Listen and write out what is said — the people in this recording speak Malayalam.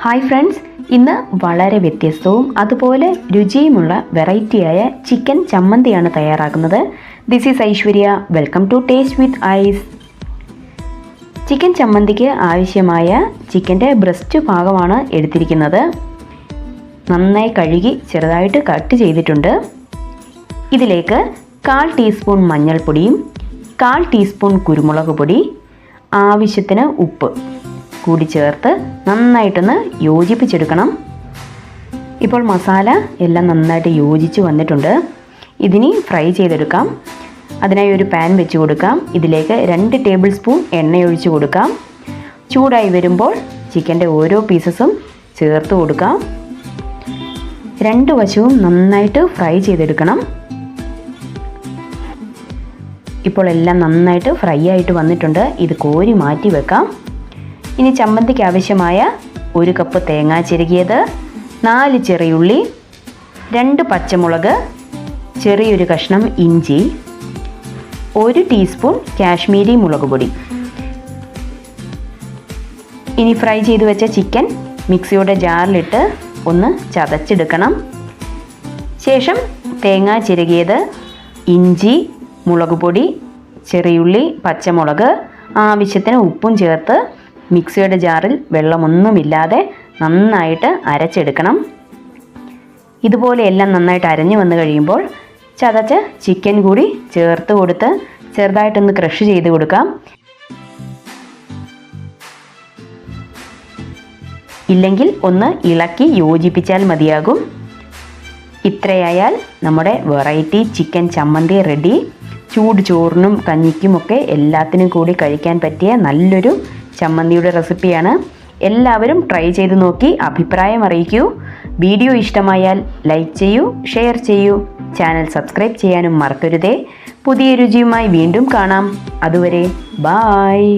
ഹായ് ഫ്രണ്ട്സ്, ഇന്ന് വളരെ വ്യത്യസ്തവും അതുപോലെ രുചിയുമുള്ള വെറൈറ്റിയായ ചിക്കൻ ചമ്മന്തിയാണ് തയ്യാറാക്കുന്നത്. This is Aishwarya. Welcome to taste with ice. Chicken ചമ്മന്തിക്ക് ആവശ്യമായ ചിക്കൻ്റെ ബ്രസ്റ്റ് ഭാഗമാണ് എടുത്തിരിക്കുന്നത്. നന്നായി കഴുകി ചെറുതായിട്ട് കട്ട് ചെയ്തിട്ടുണ്ട്. ഇതിലേക്ക് 1/4 ടീസ്പൂൺ മഞ്ഞൾപ്പൊടിയും 1/4 ടീസ്പൂൺ കുരുമുളക് പൊടി, ആവശ്യത്തിന് ഉപ്പ് കൂടി ചേർത്ത് നന്നായിട്ടൊന്ന് യോജിപ്പിച്ചെടുക്കണം. ഇപ്പോൾ മസാല എല്ലാം നന്നായിട്ട് യോജിച്ച് വന്നിട്ടുണ്ട്. ഇതിനി ഫ്രൈ ചെയ്തെടുക്കാം. അതിനായി ഒരു പാൻ വെച്ച് കൊടുക്കാം. ഇതിലേക്ക് 2 ടേബിൾ സ്പൂൺ എണ്ണ ഒഴിച്ച് കൊടുക്കാം. ചൂടായി വരുമ്പോൾ ചിക്കൻ്റെ ഓരോ പീസസും ചേർത്ത് കൊടുക്കാം. 2 വശവും നന്നായിട്ട് ഫ്രൈ ചെയ്തെടുക്കണം. ഇപ്പോൾ എല്ലാം നന്നായിട്ട് ഫ്രൈ ആയിട്ട് വന്നിട്ടുണ്ട്. ഇത് കോരി മാറ്റി വെക്കാം. ഇനി ചമ്മന്തിക്ക് ആവശ്യമായ 1 കപ്പ് തേങ്ങ ചിരകിയത്, 4 ചെറിയുള്ളി, 2 പച്ചമുളക്, ചെറിയൊരു കഷ്ണം ഇഞ്ചി, 1 ടീസ്പൂൺ കാശ്മീരി മുളക് പൊടി. ഇനി ഫ്രൈ ചെയ്ത് വെച്ച ചിക്കൻ മിക്സിയുടെ ജാറിലിട്ട് ഒന്ന് ചതച്ചെടുക്കണം. ശേഷം തേങ്ങ ചിരകിയത്, ഇഞ്ചി, മുളക് പൊടി, ചെറിയുള്ളി, പച്ചമുളക്, ആവശ്യത്തിന് ഉപ്പും ചേർത്ത് മിക്സിയുടെ ജാറിൽ വെള്ളമൊന്നുമില്ലാതെ നന്നായിട്ട് അരച്ചെടുക്കണം. ഇതുപോലെ എല്ലാം നന്നായിട്ട് അരഞ്ഞു വന്നു കഴിയുമ്പോൾ ചതച്ച ചിക്കൻ കൂടി ചേർത്ത് കൊടുത്ത് ചെറുതായിട്ടൊന്ന് ക്രഷ് ചെയ്ത് കൊടുക്കാം. ഇല്ലെങ്കിൽ ഒന്ന് ഇളക്കി യോജിപ്പിച്ചാൽ മതിയാകും. ഇത്രയായാൽ നമ്മുടെ വെറൈറ്റി ചിക്കൻ ചമ്മന്തി റെഡി. ചൂട് ചോറിനും കഞ്ഞിക്കുമൊക്കെ എല്ലാത്തിനും കൂടി കഴിക്കാൻ പറ്റിയ നല്ലൊരു ചമ്മന്തിയുടെ റെസിപ്പിയാണ്. എല്ലാവരും ട്രൈ ചെയ്ത് നോക്കി അഭിപ്രായം അറിയിക്കൂ. വീഡിയോ ഇഷ്ടമായാൽ ലൈക്ക് ചെയ്യൂ, ഷെയർ ചെയ്യൂ, ചാനൽ സബ്സ്ക്രൈബ് ചെയ്യാനും മറക്കരുതേ. പുതിയ രുചിയുമായി വീണ്ടും കാണാം. അതുവരെ ബായ്.